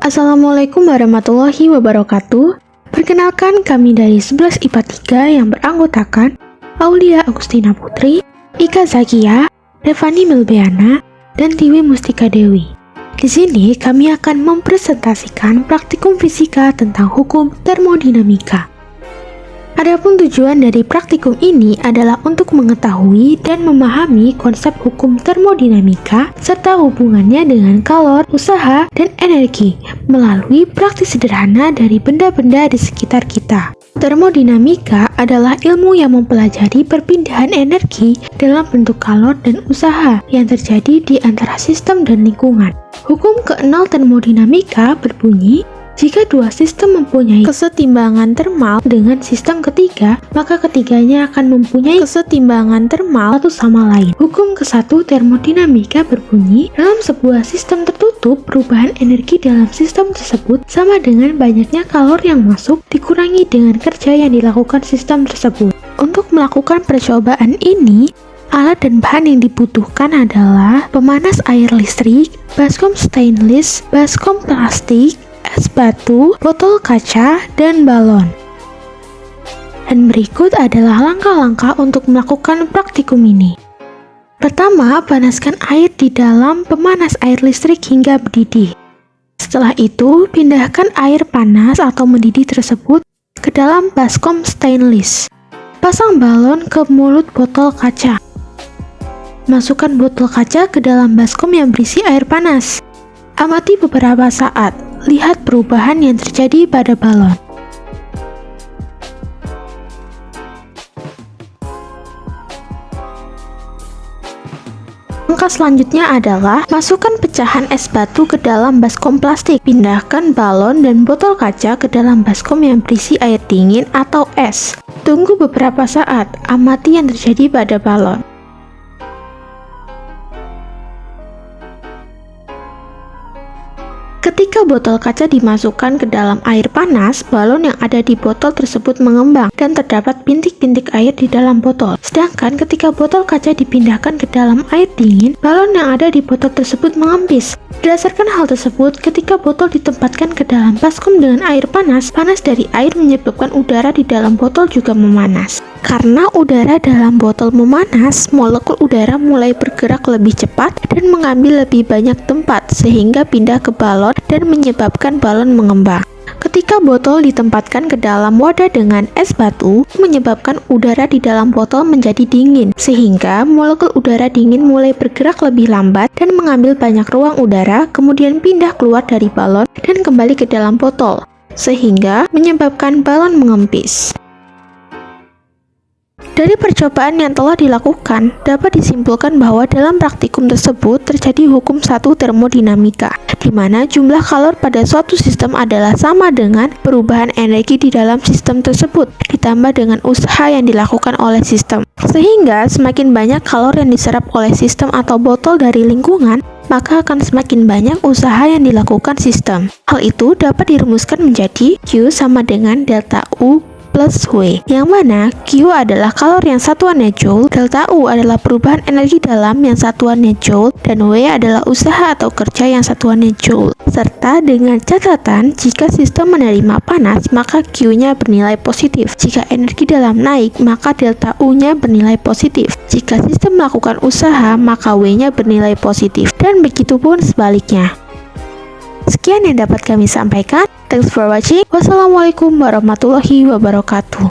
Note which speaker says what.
Speaker 1: Assalamualaikum warahmatullahi wabarakatuh. Perkenalkan, kami dari 11 IPA 3 yang beranggotakan Aulia Agustina Putri, Ika Zakia, Revani Melbeana, dan Tiwi Mustika Dewi. Di sini kami akan mempresentasikan praktikum fisika tentang hukum termodinamika. Adapun tujuan dari praktikum ini adalah untuk mengetahui dan memahami konsep hukum termodinamika serta hubungannya dengan kalor, usaha, dan energi melalui praktis sederhana dari benda-benda di sekitar kita. Termodinamika adalah ilmu yang mempelajari perpindahan energi dalam bentuk kalor dan usaha yang terjadi di antara sistem dan lingkungan. Hukum ke-0 termodinamika berbunyi, jika dua sistem mempunyai kesetimbangan termal dengan sistem ketiga, maka ketiganya akan mempunyai kesetimbangan termal satu sama lain. Hukum ke-1 termodinamika berbunyi, dalam sebuah sistem tertutup, perubahan energi dalam sistem tersebut sama dengan banyaknya kalor yang masuk dikurangi dengan kerja yang dilakukan sistem tersebut. Untuk melakukan percobaan ini, alat dan bahan yang dibutuhkan adalah pemanas air listrik, baskom stainless, baskom plastik, es batu, botol kaca, dan balon. Dan berikut adalah langkah-langkah untuk melakukan praktikum ini. Pertama, panaskan air di dalam pemanas air listrik hingga mendidih. Setelah itu, pindahkan air panas atau mendidih tersebut ke dalam baskom stainless. Pasang balon ke mulut botol kaca. Masukkan botol kaca ke dalam baskom yang berisi air panas. Amati beberapa saat, lihat perubahan yang terjadi pada balon. Langkah selanjutnya adalah masukkan pecahan es batu ke dalam baskom plastik. Pindahkan balon dan botol kaca ke dalam baskom yang berisi air dingin atau es. Tunggu beberapa saat, amati yang terjadi pada balon. Ketika botol kaca dimasukkan ke dalam air panas, balon yang ada di botol tersebut mengembang dan terdapat bintik-bintik air di dalam botol. Sedangkan ketika botol kaca dipindahkan ke dalam air dingin, balon yang ada di botol tersebut mengempis. Berdasarkan hal tersebut, ketika botol ditempatkan ke dalam baskom dengan air panas, panas dari air menyebabkan udara di dalam botol juga memanas. Karena udara dalam botol memanas, molekul udara mulai bergerak lebih cepat dan mengambil lebih banyak tempat sehingga pindah ke balon dan menyebabkan balon mengembang. Ketika botol ditempatkan ke dalam wadah dengan es batu, menyebabkan udara di dalam botol menjadi dingin, sehingga molekul udara dingin mulai bergerak lebih lambat dan mengambil banyak ruang udara, kemudian pindah keluar dari balon dan kembali ke dalam botol, sehingga menyebabkan balon mengempis. Dari percobaan yang telah dilakukan, dapat disimpulkan bahwa dalam praktikum tersebut terjadi hukum 1 termodinamika, di mana jumlah kalor pada suatu sistem adalah sama dengan perubahan energi di dalam sistem tersebut, ditambah dengan usaha yang dilakukan oleh sistem. Sehingga semakin banyak kalor yang diserap oleh sistem atau botol dari lingkungan, maka akan semakin banyak usaha yang dilakukan sistem. Hal itu dapat dirumuskan menjadi Q sama dengan delta U plus W, yang mana Q adalah kalor yang satuannya joule, delta U adalah perubahan energi dalam yang satuannya joule, dan W adalah usaha atau kerja yang satuannya joule. Serta dengan catatan, jika sistem menerima panas, maka Q-nya bernilai positif. Jika energi dalam naik, maka delta U-nya bernilai positif. Jika sistem melakukan usaha, maka W-nya bernilai positif, dan begitu pun sebaliknya. Sekian yang dapat kami sampaikan. Thanks for watching. Wassalamualaikum warahmatullahi wabarakatuh.